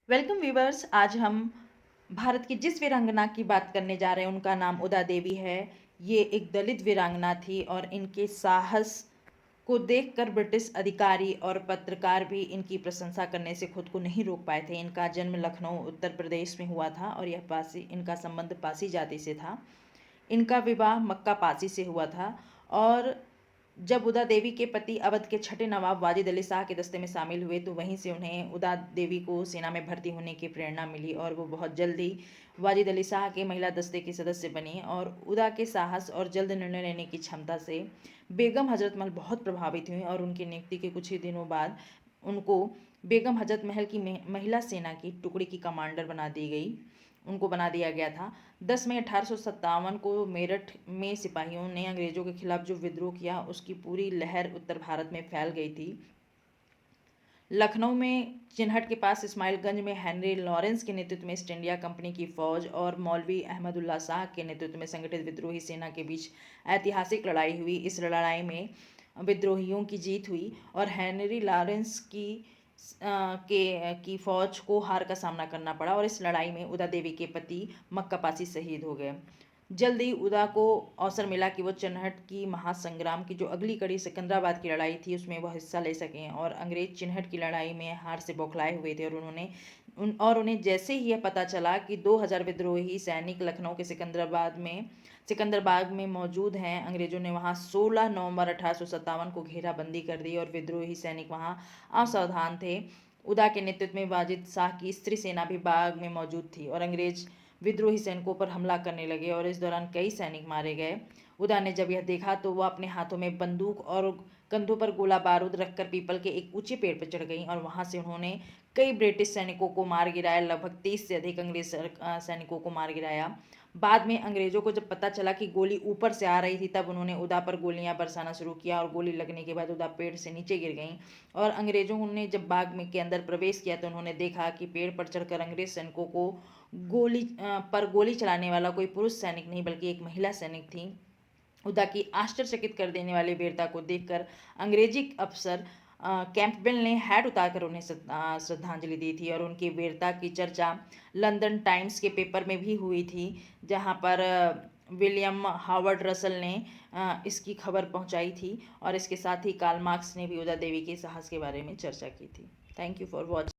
Welcome viewers. आज हम भारत की जिस वीरांगना की बात करने जा रहे हैं उनका नाम उदा देवी है। ये एक दलित वीरांगना थी और इनके साहस को देखकर ब्रिटिश अधिकारी और पत्रकार भी इनकी प्रशंसा करने से खुद को नहीं रोक पाए थे। इनका जन्म लखनऊ उत्तर प्रदेश में हुआ था और यह पासी इनका संबंध पासी जाति से था। इनका विवाह मक्का पासी से हुआ था और जब उदा देवी के पति अवध के छठे नवाब वाजिद अली शाह के दस्ते में शामिल हुए तो वहीं से उन्हें उदा देवी को सेना में भर्ती होने की प्रेरणा मिली और वो बहुत जल्द ही वाजिद अली शाह के महिला दस्ते की सदस्य बनी। और उदा के साहस और जल्द निर्णय लेने की क्षमता से बेगम हजरत महल बहुत प्रभावित हुई और उनकी नियुक्ति के कुछ ही दिनों बाद उनको बेगम हजरत महल की महिला सेना की टुकड़ी की कमांडर बना दिया गया था। 10 मई 1857 को मेरठ में सिपाहियों ने अंग्रेजों के खिलाफ जो विद्रोह किया उसकी पूरी लहर उत्तर भारत में फैल गई थी। लखनऊ में चिन्हट के पास इस्माइलगंज में हेनरी लॉरेंस के नेतृत्व में ईस्ट इंडिया कंपनी की फौज और मौलवी अहमदुल्ला शाह के नेतृत्व में संगठित विद्रोही सेना के बीच ऐतिहासिक लड़ाई हुई। इस लड़ाई में विद्रोहियों की जीत हुई और हेनरी लॉरेंस की फौज को हार का सामना करना पड़ा और इस लड़ाई में उदा देवी के पति मक्कापासी शहीद हो गए। जल्द ही उदा को अवसर मिला कि वो चिन्हट की महासंग्राम की जो अगली कड़ी सिकंदराबाद की लड़ाई थी उसमें वह हिस्सा ले सकें और अंग्रेज चिन्हट की लड़ाई में हार से बौखलाए हुए थे और उन्हें जैसे ही यह पता चला कि 2000 विद्रोही सैनिक लखनऊ के सिकंदरबाग में मौजूद हैं, अंग्रेजों ने वहां 16 नवंबर 1857 को घेराबंदी कर दी और विद्रोही सैनिक वहां असावधान थे। उदा के नेतृत्व में वाजिद शाह की स्त्री सेना भी बाग में मौजूद थी और अंग्रेज विद्रोही सैनिकों पर हमला करने लगे और इस दौरान कई सैनिक मारे गए। उदा ने जब यह देखा तो वह अपने हाथों में बंदूक और कंधों पर गोला बारूद रखकर पीपल के एक ऊंचे पेड़ पर चढ़ गई और वहां से उन्होंने कई ब्रिटिश सैनिकों को मार गिराया। लगभग 30 से अधिक अंग्रेज सैनिकों को मार गिराया। बाद में अंग्रेजों को जब पता चला कि गोली ऊपर से आ रही थी तब उन्होंने उदा पर गोलियां बरसाना शुरू किया और गोली लगने के बाद उदा पेड़ से नीचे गिर गई और अंग्रेजों ने जब बाग में के अंदर प्रवेश किया तो उन्होंने देखा कि पेड़ पर चढ़कर अंग्रेज सैनिकों को गोली चलाने वाला कोई पुरुष सैनिक नहीं बल्कि एक महिला सैनिक थी। उदा की आश्चर्यचकित कर देने वाली वीरता को देखकर अंग्रेजी अफसर कैंपबेल ने हैट उतारकर उन्हें श्रद्धांजलि दी थी और उनकी वीरता की चर्चा लंदन टाइम्स के पेपर में भी हुई थी, जहां पर विलियम हावर्ड रसल ने इसकी खबर पहुंचाई थी और इसके साथ ही कार्ल मार्क्स ने भी उदा देवी के साहस के बारे में चर्चा की थी। Thank you for watching.